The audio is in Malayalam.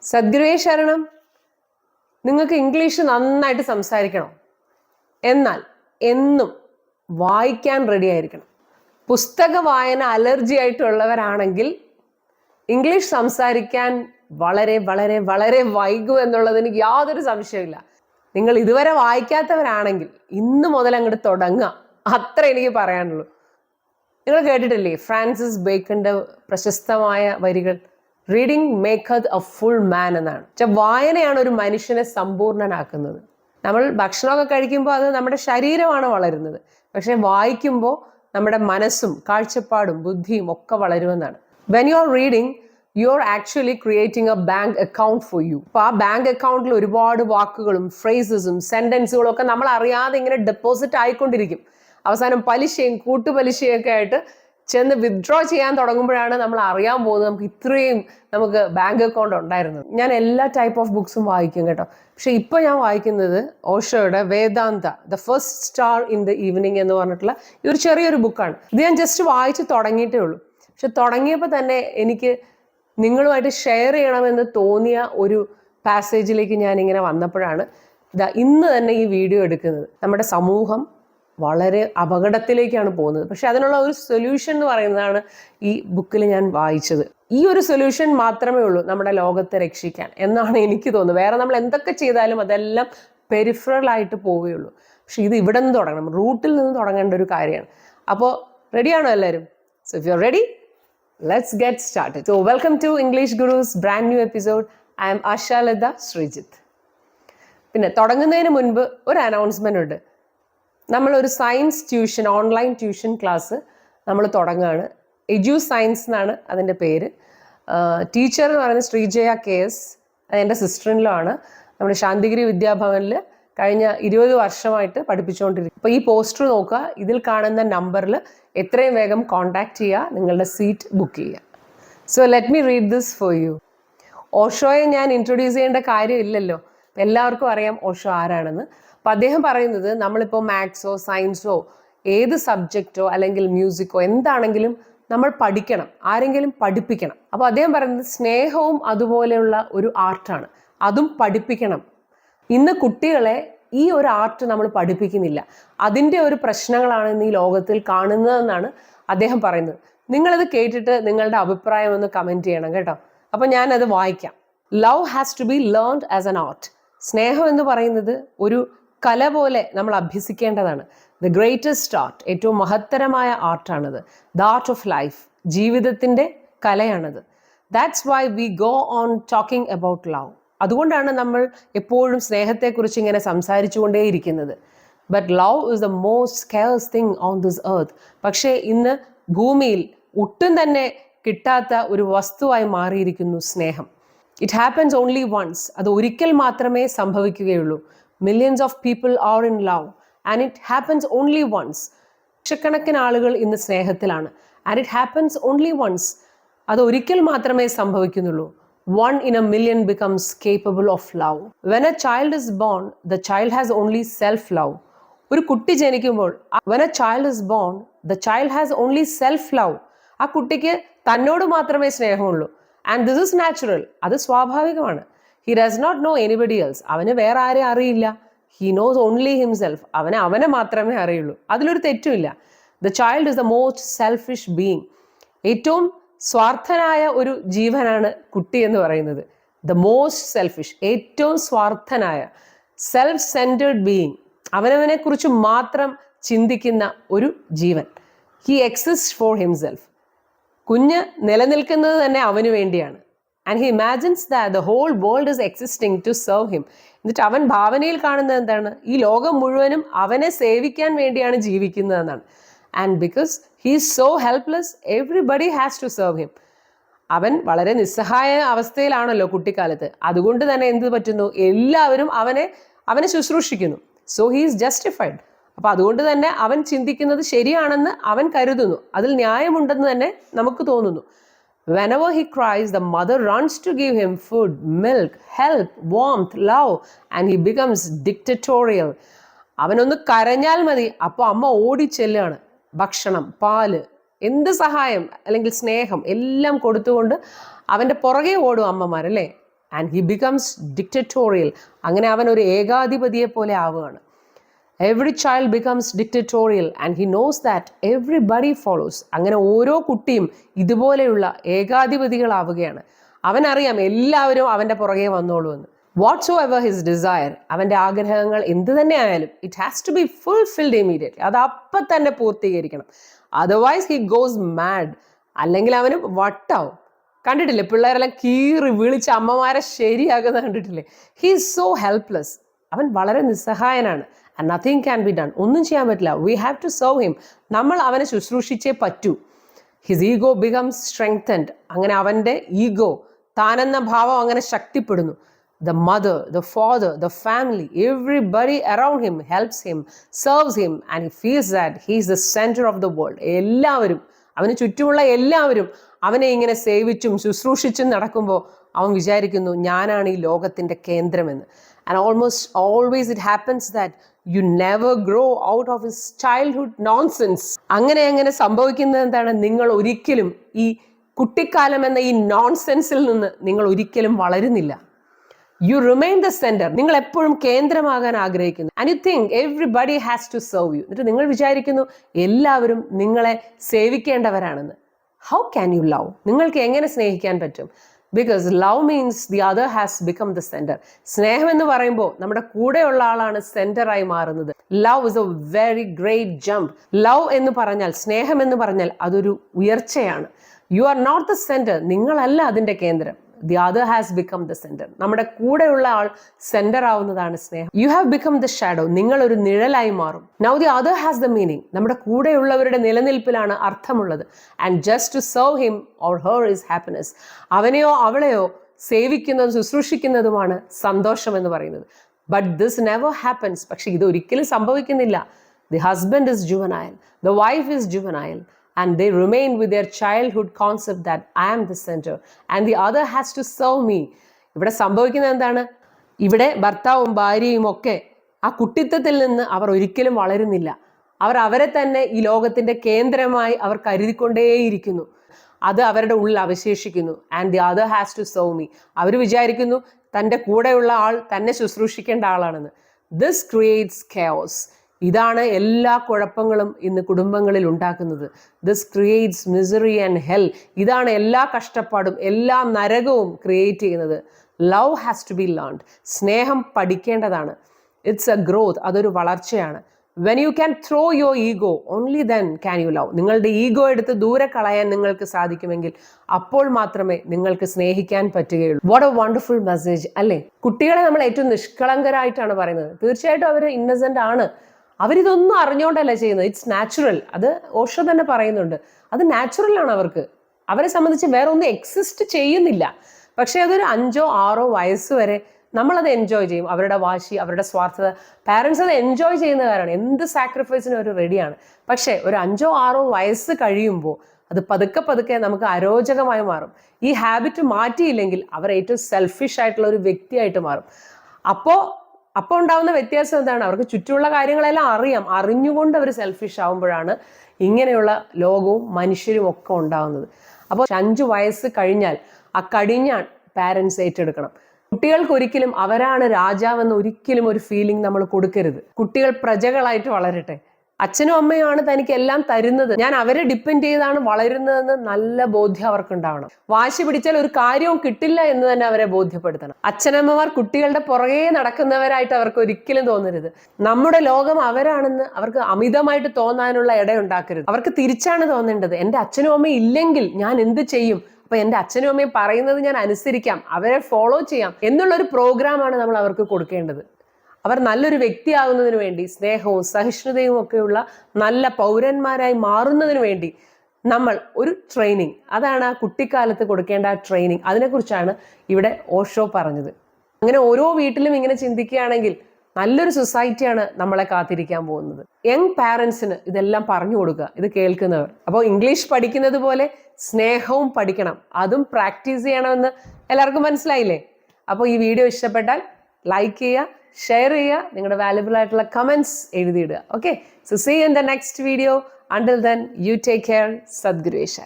സദ്ഗുരുവേ ശരണം. നിങ്ങൾക്ക് ഇംഗ്ലീഷ് നന്നായിട്ട് സംസാരിക്കണം, എന്നാൽ എന്നും വായിക്കാൻ റെഡി ആയിരിക്കണം. പുസ്തക വായന അലർജി ആയിട്ടുള്ളവരാണെങ്കിൽ ഇംഗ്ലീഷ് സംസാരിക്കാൻ വളരെ വളരെ വളരെ വൈകും എന്നുള്ളതിന് യാതൊരു സംശയമില്ല. നിങ്ങൾ ഇതുവരെ വായിക്കാത്തവരാണെങ്കിൽ ഇന്ന് മുതൽ അങ്ങോട്ട് തുടങ്ങുക, അത്ര എനിക്ക് പറയാനുള്ളൂ. നിങ്ങൾ കേട്ടിട്ടില്ലേ ഫ്രാൻസിസ് ബേക്കന്റെ പ്രശസ്തമായ വരികൾ, റീഡിങ് മേക്കത്ത് എ ഫുൾ മാൻ എന്നാണ്. വായനയാണ് ഒരു മനുഷ്യനെ സമ്പൂർണ്ണനാക്കുന്നത്. നമ്മൾ ഭക്ഷണമൊക്കെ കഴിക്കുമ്പോൾ അത് നമ്മുടെ ശരീരമാണ് വളരുന്നത്, പക്ഷെ വായിക്കുമ്പോൾ നമ്മുടെ മനസ്സും കാഴ്ചപ്പാടും ബുദ്ധിയും ഒക്കെ വളരുമെന്നാണ്. When you are reading, you are actually creating a bank account for you. അപ്പോൾ ആ ബാങ്ക് അക്കൗണ്ടിൽ ഒരുപാട് വാക്കുകളും ഫ്രേസസും സെന്റൻസുകളും ഒക്കെ നമ്മൾ അറിയാതെ ഇങ്ങനെ ഡെപ്പോസിറ്റ് ആയിക്കൊണ്ടിരിക്കും. അവസാനം പലിശയും കൂട്ടുപലിശയും ഒക്കെ ആയിട്ട് ചെന്ന് വിത്ഡ്രോ ചെയ്യാൻ തുടങ്ങുമ്പോഴാണ് നമ്മൾ അറിയാൻ പോകുന്നത് നമുക്ക് ഇത്രയും നമുക്ക് ബാങ്ക് അക്കൗണ്ട് ഉണ്ടായിരുന്നത്. ഞാൻ എല്ലാ ടൈപ്പ് ഓഫ് ബുക്സും വായിക്കും കേട്ടോ. പക്ഷെ ഇപ്പൊ ഞാൻ വായിക്കുന്നത് ഓഷോയുടെ Vedanta the first star in the evening എന്ന് പറഞ്ഞിട്ടുള്ള ഈ ഒരു ചെറിയൊരു ബുക്കാണ്. ഇത് ഞാൻ ജസ്റ്റ് വായിച്ച് തുടങ്ങിയിട്ടേ ഉള്ളൂ. പക്ഷെ തുടങ്ങിയപ്പോൾ തന്നെ എനിക്ക് നിങ്ങളുമായിട്ട് ഷെയർ ചെയ്യണമെന്ന് തോന്നിയ ഒരു പാസേജിലേക്ക് ഞാൻ ഇങ്ങനെ വന്നപ്പോഴാണ് ഇന്ന് തന്നെ ഈ വീഡിയോ എടുക്കുന്നത്. നമ്മുടെ സമൂഹം വളരെ അപകടത്തിലേക്കാണ് പോകുന്നത്, പക്ഷെ അതിനുള്ള ഒരു സൊല്യൂഷൻ എന്ന് പറയുന്നതാണ് ഈ ബുക്കിൽ ഞാൻ വായിച്ചത്. ഈ ഒരു സൊല്യൂഷൻ മാത്രമേ ഉള്ളൂ നമ്മുടെ ലോകത്തെ രക്ഷിക്കാൻ എന്നാണ് എനിക്ക് തോന്നുന്നത്. വേറെ നമ്മൾ എന്തൊക്കെ ചെയ്താലും അതെല്ലാം പെരിഫറൽ ആയിട്ട് പോവുകയുള്ളൂ. പക്ഷെ ഇത് ഇവിടെ നിന്ന് തുടങ്ങണം, റൂട്ടിൽ നിന്ന് തുടങ്ങേണ്ട ഒരു കാര്യമാണ്. അപ്പോൾ റെഡിയാണോ എല്ലാവരും? So if you are ready, let's get started. So welcome to English Guru's brand new episode. I am Ashalada Srijit. പിന്നെ തുടങ്ങുന്നതിന് മുൻപ് ഒരു അനൗൺസ്മെന്റ് ഉണ്ട്. നമ്മളൊരു science tuition, online tuition class നമ്മൾ തുടങ്ങുകയാണ്. എജു സയൻസ് എന്നാണ് അതിൻ്റെ പേര്. ടീച്ചർ എന്ന് പറയുന്നത് ശ്രീജയ KS, അതെൻ്റെ സിസ്റ്ററിൻലോ ആണ്. നമ്മുടെ ശാന്തിഗിരി വിദ്യാഭവനിൽ കഴിഞ്ഞ 20 വർഷമായിട്ട് പഠിപ്പിച്ചുകൊണ്ടിരിക്കും. അപ്പോൾ ഈ പോസ്റ്റർ നോക്കുക, ഇതിൽ കാണുന്ന നമ്പറിൽ എത്രയും വേഗം കോൺടാക്ട് ചെയ്യുക, നിങ്ങളുടെ സീറ്റ് ബുക്ക് ചെയ്യുക. So let me read this for you. ഓഷോയെ ഞാൻ ഇൻട്രൊഡ്യൂസ് ചെയ്യേണ്ട കാര്യമില്ലല്ലോ, എല്ലാവർക്കും അറിയാം ഓഷോ ആരാണെന്ന്. അപ്പം അദ്ദേഹം പറയുന്നത് നമ്മളിപ്പോൾ മാത്സോ സയൻസോ ഏത് സബ്ജക്റ്റോ അല്ലെങ്കിൽ മ്യൂസിക്കോ എന്താണെങ്കിലും നമ്മൾ പഠിക്കണം, ആരെങ്കിലും പഠിപ്പിക്കണം. അപ്പോൾ അദ്ദേഹം പറയുന്നത് സ്നേഹവും അതുപോലെയുള്ള ഒരു ആർട്ടാണ്, അതും പഠിപ്പിക്കണം. ഇന്ന് കുട്ടികളെ ഈ ഒരു ആർട്ട് നമ്മൾ പഠിപ്പിക്കുന്നില്ല, അതിൻ്റെ ഒരു പ്രശ്നങ്ങളാണ് ഇന്ന് ഈ ലോകത്തിൽ കാണുന്നതെന്നാണ് അദ്ദേഹം പറയുന്നത്. നിങ്ങളത് കേട്ടിട്ട് നിങ്ങളുടെ അഭിപ്രായം ഒന്ന് കമൻറ്റ് ചെയ്യണം കേട്ടോ. അപ്പം ഞാനത് വായിക്കാം. Love has to be learned as an art. സ്നേഹം എന്ന് പറയുന്നത് ഒരു കല പോലെ നമ്മൾ അഭ്യസിക്കേണ്ടതാണ്. ദ ഗ്രേറ്റസ്റ്റ് ആർട്ട്, ഏറ്റവും മഹത്തരമായ ആർട്ടാണത്. ദ ആർട്ട് ഓഫ് ലൈഫ്, ജീവിതത്തിൻ്റെ കലയാണത്. That's why we go on talking about love. അതുകൊണ്ടാണ് നമ്മൾ എപ്പോഴും സ്നേഹത്തെക്കുറിച്ച് ഇങ്ങനെ സംസാരിച്ചു കൊണ്ടേയിരിക്കുന്നത്. But love is the most scarce thing on this earth. പക്ഷേ ഇന്ന് ഭൂമിയിൽ ഒട്ടും തന്നെ കിട്ടാത്ത ഒരു വസ്തുവായി മാറിയിരിക്കുന്നു സ്നേഹം. It happens only once. അത് ഒരിക്കൽ മാത്രമേ സംഭവിക്കുകയുള്ളൂ. Millions of people are in love and it happens only once. ലക്ഷക്കണക്കിന് ആളുകൾ ഇന്ന് സ്നേഹത്തിലാണ്. And it happens only once. അത് ഒരിക്കൽ മാത്രമേ സംഭവിക്കുന്നുള്ളൂ. One in a million becomes capable of love. When a child is born, the child has only self-love. ഒരു കുട്ടി ജനിക്കുമ്പോൾ, when a child is born, the child has only self-love. ആ കുട്ടിക്ക് തന്നോട് മാത്രമേ സ്നേഹമുള്ളൂ. And this is natural. അത് സ്വാഭാവികമാണ്. He does not know anybody else. അവന് വേറെ ആരെയും അറിയില്ല. He knows only himself. അവനെ മാത്രമേ അറിയുള്ളൂ. അതിലൊരു തെറ്റുമില്ല. The child is the most selfish being. ഏറ്റവും സ്വാർത്ഥനായ ഒരു ജീവനാണ് കുട്ടി എന്ന് പറയുന്നത്. ദ മോസ്റ്റ് സെൽഫിഷ്, ഏറ്റവും സ്വാർത്ഥനായ, സെൽഫ് സെൻറ്റേർഡ് ബീയിങ്, അവനവനെ കുറിച്ച് മാത്രം ചിന്തിക്കുന്ന ഒരു ജീവൻ. He exist for himself. കുഞ്ഞ് നിലനിൽക്കുന്നത് തന്നെ അവന് വേണ്ടിയാണ്. And he imagines that the whole world is existing to serve him. എന്നിട്ട് അവൻ ഭാവനയിൽ കാണുന്നത് എന്താണ്? ഈ ലോകം മുഴുവനും അവനെ സേവിക്കാൻ വേണ്ടിയാണ് ജീവിക്കുന്നതെന്നാണ്. And because he is so helpless, everybody has to serve him. അവൻ വളരെ നിസ്സഹായ അവസ്ഥയിലാണല്ലോ കുട്ടിക്കാലത്ത്. അതുകൊണ്ട് തന്നെ എന്ത് പറ്റുന്നു? എല്ലാവരും അവനെ ശുശ്രൂഷിക്കുന്നു. So he is justified. അപ്പം അതുകൊണ്ട് തന്നെ അവൻ ചിന്തിക്കുന്നത് ശരിയാണെന്ന് അവൻ കരുതുന്നു. അതിൽ ന്യായമുണ്ടെന്ന് തന്നെ നമുക്ക് തോന്നുന്നു. Whenever he cries, the mother runs to give him food, milk, help, warmth, love, and he becomes dictatorial. അവനൊന്ന് കരഞ്ഞാൽ മതി, അപ്പോൾ അമ്മ ഓടിച്ചെല്ലാണ്. ഭക്ഷണം, പാല്, എന്ത് സഹായം അല്ലെങ്കിൽ സ്നേഹം എല്ലാം കൊടുത്തുകൊണ്ട് അവൻ്റെ പുറകെ ഓടും അമ്മമാരല്ലേ. and he becomes dictatorial. അങ്ങനെ അവൻ ഒരു ഏകാധിപതിയെ പോലെ ആവുകയാണ്. Every child becomes dictatorial and he knows that everybody follows. അങ്ങനെ ഓരോ കുട്ടിയും ഇതുപോലെയുള്ള ഏകാധിപതികളാവുകയാണ്. അവനറിയാം എല്ലാവരും അവൻ്റെ പുറകെ വന്നോളൂ എന്ന്. Whatsoever his desire, അവൻ്റെ ആഗ്രഹങ്ങൾ എന്ത് തന്നെ ആയാലും it has to be fulfilled immediately. അത് അപ്പം തന്നെ പൂർത്തീകരിക്കണം. Otherwise he goes mad. അല്ലെങ്കിൽ അവന് വട്ടാവും. കണ്ടിട്ടില്ലേ പിള്ളേരെല്ലാം കീറി വിളിച്ച് അമ്മമാരെ ശരിയാക്കുന്നത് കണ്ടിട്ടില്ലേ? He is so helpless. അവൻ വളരെ നിസ്സഹായനാണ്. And nothing can be done. ഒന്നും ചെയ്യാൻ പറ്റില്ല. We have to serve him. നമ്മൾ അവനെ ശുശ്രൂഷിച്ചേ പറ്റൂ. His ego becomes strengthened. അങ്ങനെ അവൻ്റെ ഈഗോ, താനെന്ന ഭാവം അങ്ങനെ ശക്തിപ്പെടുന്നു. The mother, the father, the family, everybody around him helps him, serves him, and he feels that he is the center of the world. എല്ലാവരും, അവന് ചുറ്റുമുള്ള എല്ലാവരും അവനെ ഇങ്ങനെ സേവിച്ചും ശുശ്രൂഷിച്ചും നടക്കുമ്പോൾ അവൻ വിചാരിക്കുന്നു ഞാനാണ് ഈ ലോകത്തിൻ്റെ കേന്ദ്രമെന്ന്. And almost always it happens that you never grow out of his childhood nonsense. അങ്ങനെ സംഭവിക്കുന്നത് എന്താണ്? നിങ്ങൾ ഒരിക്കലും ഈ കുട്ടിക്കാലം എന്ന ഈ നോൺസെൻസിൽ നിന്ന് നിങ്ങൾ ഒരിക്കലും വളരുന്നില്ല. You remain the center. നിങ്ങൾ എപ്പോഴും കേന്ദ്രമാകാൻ ആഗ്രഹിക്കുന്നു. And you think everybody has to serve you. എന്നിട്ട് നിങ്ങൾ വിചാരിക്കുന്നു എല്ലാവരും നിങ്ങളെ സേവിക്കേണ്ടവരാണെന്ന്. How can you love? നിങ്ങൾക്ക് എങ്ങനെ സ്നേഹിക്കാൻ പറ്റും? Because love means the other has become the center. സ്നേഹം എന്ന് പറയുമ്പോൾ നമ്മുടെ കൂടെയുള്ള ആളാണ് സെന്ററായി മാറുന്നത്. Love is a very great jump. Love എന്ന് പറഞ്ഞാൽ, സ്നേഹം എന്ന് പറഞ്ഞാൽ അതൊരു ഉയർച്ചയാണ്. You are not the center. നിങ്ങളല്ല അതിൻ്റെ കേന്ദ്രം. The other has become the center. നമ്മുടെ കൂടെയുള്ള ആൾ സെന്റർ ആവുന്നതാണ് സ്നേഹം. You have become the shadow. നിങ്ങൾ ഒരു നിഴലായി മാറും. Now the other has the meaning. നമ്മുടെ കൂടെയുള്ളവരുടെ നിലനിൽപ്പിലാണ് അർത്ഥമുള്ളത്. And just to serve him or her is happiness. അവനെയോ അവളെയോ സേവിക്കുന്നതും ശുശ്രൂഷിക്കുന്നതുമാണ് സന്തോഷം എന്ന് പറയുന്നത്. But this never happens. പക്ഷെ ഇത് ഒരിക്കലും സംഭവിക്കുന്നില്ല. The husband is juvenile. The wife is juvenile. And they remain with their childhood concept that I am the center and the other has to serve me. ഇവിടെ സംഭവിക്കുന്നത് എന്താണ്? ഇവിടെ ഭർത്താവും ഭാര്യയും ഒക്കെ ആ കുട്ടിത്തത്തിൽ നിന്ന് അവർ ഒരിക്കലും വളരുന്നില്ല. അവർ അവരെ തന്നെ ഈ ലോകത്തിൻ്റെ കേന്ദ്രമായി അവർ കരുതിക്കൊണ്ടേയിരിക്കുന്നു. അത് അവരുടെ ഉള്ളിൽ അവശേഷിക്കുന്നു. And the other has to serve me. അവർ വിചാരിക്കുന്നു തൻ്റെ കൂടെയുള്ള ആൾ തന്നെ ശുശ്രൂഷിക്കേണ്ട ആളാണെന്ന്. This creates chaos. ഇതാണ് എല്ലാ കുഴപ്പങ്ങളും ഇന്ന് കുടുംബങ്ങളിൽ ഉണ്ടാക്കുന്നത്. This creates misery and hell. ഇതാണ് എല്ലാ കഷ്ടപ്പാടും എല്ലാ നരകവും ക്രിയേറ്റ് ചെയ്യുന്നത്. Love has to be learned. സ്നേഹം പഠിക്കേണ്ടതാണ്. It's a growth. അതൊരു വളർച്ചയാണ്. When you can throw your ego only then can you love. നിങ്ങളുടെ ഈഗോ എടുത്ത് ദൂരെ കളയാൻ നിങ്ങൾക്ക് സാധിക്കുമെങ്കിൽ അപ്പോൾ മാത്രമേ നിങ്ങൾക്ക് സ്നേഹിക്കാൻ പറ്റുകയുള്ളൂ. വാട്ട് എ വണ്ടർഫുൾ മെസ്സേജ് അല്ലേ? കുട്ടികളെ നമ്മൾ ഏറ്റവും നിഷ്കളങ്കരായിട്ടാണ് പറയുന്നത്. തീർച്ചയായിട്ടും അവർ ഇന്നസെന്റ് ആണ്. അവരിതൊന്നും അറിഞ്ഞുകൊണ്ടല്ല ചെയ്യുന്നത്. It's natural. അത് ഓഷോ തന്നെ പറയുന്നുണ്ട്. അത് നാച്ചുറലാണ് അവർക്ക്. അവരെ സംബന്ധിച്ച് വേറെ ഒന്നും എക്സിസ്റ്റ് ചെയ്യുന്നില്ല. പക്ഷേ അതൊരു 5 or 6 വയസ്സ് വരെ നമ്മളത് എൻജോയ് ചെയ്യും. അവരുടെ വാശി, അവരുടെ സ്വാർത്ഥത, പാരൻസ് അത് എൻജോയ് ചെയ്യുന്ന കാര്യമാണ്. എന്ത് സാക്രിഫൈസിനും അവർ റെഡിയാണ്. പക്ഷേ ഒരു 5 or 6 വയസ്സ് കഴിയുമ്പോൾ അത് പതുക്കെ പതുക്കെ നമുക്ക് അരോചകമായി മാറും. ഈ ഹാബിറ്റ് മാറ്റിയില്ലെങ്കിൽ അവർ ഏറ്റവും സെൽഫിഷ് ആയിട്ടുള്ള ഒരു വ്യക്തിയായിട്ട് മാറും. അപ്പോൾ ഉണ്ടാവുന്ന വ്യത്യാസം എന്താണ്? അവർക്ക് ചുറ്റുമുള്ള കാര്യങ്ങളെല്ലാം അറിയാം. അറിഞ്ഞുകൊണ്ട് അവർ സെൽഫിഷ് ആവുമ്പോഴാണ് ഇങ്ങനെയുള്ള ലോകവും മനുഷ്യരും ഒക്കെ ഉണ്ടാകുന്നത്. അപ്പോൾ 5 വയസ്സ് കഴിഞ്ഞാൽ ആ കടിഞ്ഞാൺ പാരൻസ് ഏറ്റെടുക്കണം. കുട്ടികൾക്ക് ഒരിക്കലും അവരാണ് രാജാവെന്ന് ഒരിക്കലും ഒരു ഫീലിംഗ് നമ്മൾ കൊടുക്കരുത്. കുട്ടികൾ പ്രജകളായിട്ട് വളരട്ടെ. അച്ഛനും അമ്മയുമാണ് തനിക്ക് എല്ലാം തരുന്നത്, ഞാൻ അവരെ ഡിപ്പെൻഡ് ചെയ്താണ് വളരുന്നതെന്ന് നല്ല ബോധ്യം അവർക്ക് ഉണ്ടാവണം. വാശി പിടിച്ചാൽ ഒരു കാര്യവും കിട്ടില്ല എന്ന് തന്നെ അവരെ ബോധ്യപ്പെടുത്തണം. അച്ഛനമ്മമാർ കുട്ടികളുടെ പുറകെ നടക്കുന്നവരായിട്ട് അവർക്ക് ഒരിക്കലും തോന്നരുത്. നമ്മുടെ ലോകം അവരാണെന്ന് അവർക്ക് അമിതമായിട്ട് തോന്നാനുള്ള ഇടയുണ്ടാക്കരുത്. അവർക്ക് തിരിച്ചാണ് തോന്നേണ്ടത്. എൻ്റെ അച്ഛനും അമ്മയും ഇല്ലെങ്കിൽ ഞാൻ എന്ത് ചെയ്യും? അപ്പൊ എൻ്റെ അച്ഛനും അമ്മയും പറയുന്നത് ഞാൻ അനുസരിക്കാം, അവരെ ഫോളോ ചെയ്യാം എന്നുള്ളൊരു പ്രോഗ്രാമാണ് നമ്മൾ അവർക്ക് കൊടുക്കേണ്ടത്. അവർ നല്ലൊരു വ്യക്തിയാകുന്നതിന് വേണ്ടി, സ്നേഹവും സഹിഷ്ണുതയും ഒക്കെയുള്ള നല്ല പൗരന്മാരായി മാറുന്നതിന് വേണ്ടി നമ്മൾ ഒരു ട്രെയിനിങ്, അതാണ് ആ കുട്ടിക്കാലത്ത് കൊടുക്കേണ്ട ആ ട്രെയിനിങ്. അതിനെക്കുറിച്ചാണ് ഇവിടെ ഓഷോ പറഞ്ഞത്. അങ്ങനെ ഓരോ വീട്ടിലും ഇങ്ങനെ ചിന്തിക്കുകയാണെങ്കിൽ നല്ലൊരു സൊസൈറ്റിയാണ് നമ്മളെ കാത്തിരിക്കാൻ പോകുന്നത്. യങ് പാരൻസിന് ഇതെല്ലാം പറഞ്ഞു കൊടുക്കുക, ഇത് കേൾക്കുന്നവർ. അപ്പോൾ ഇംഗ്ലീഷ് പഠിക്കുന്നത് പോലെ സ്നേഹവും പഠിക്കണം, അതും പ്രാക്ടീസ് ചെയ്യണമെന്ന് എല്ലാവർക്കും മനസ്സിലായില്ലേ? അപ്പോൾ ഈ വീഡിയോ ഇഷ്ടപ്പെട്ടാൽ ലൈക്ക് ചെയ്യുക, ഷെയർ ചെയ്യുക, നിങ്ങളുടെ വാല്യുബിൾ ആയിട്ടുള്ള കമൻസ് എഴുതിയിടുക. Okay, so see you in the next video. Until then, you take care. Sadguru Esha.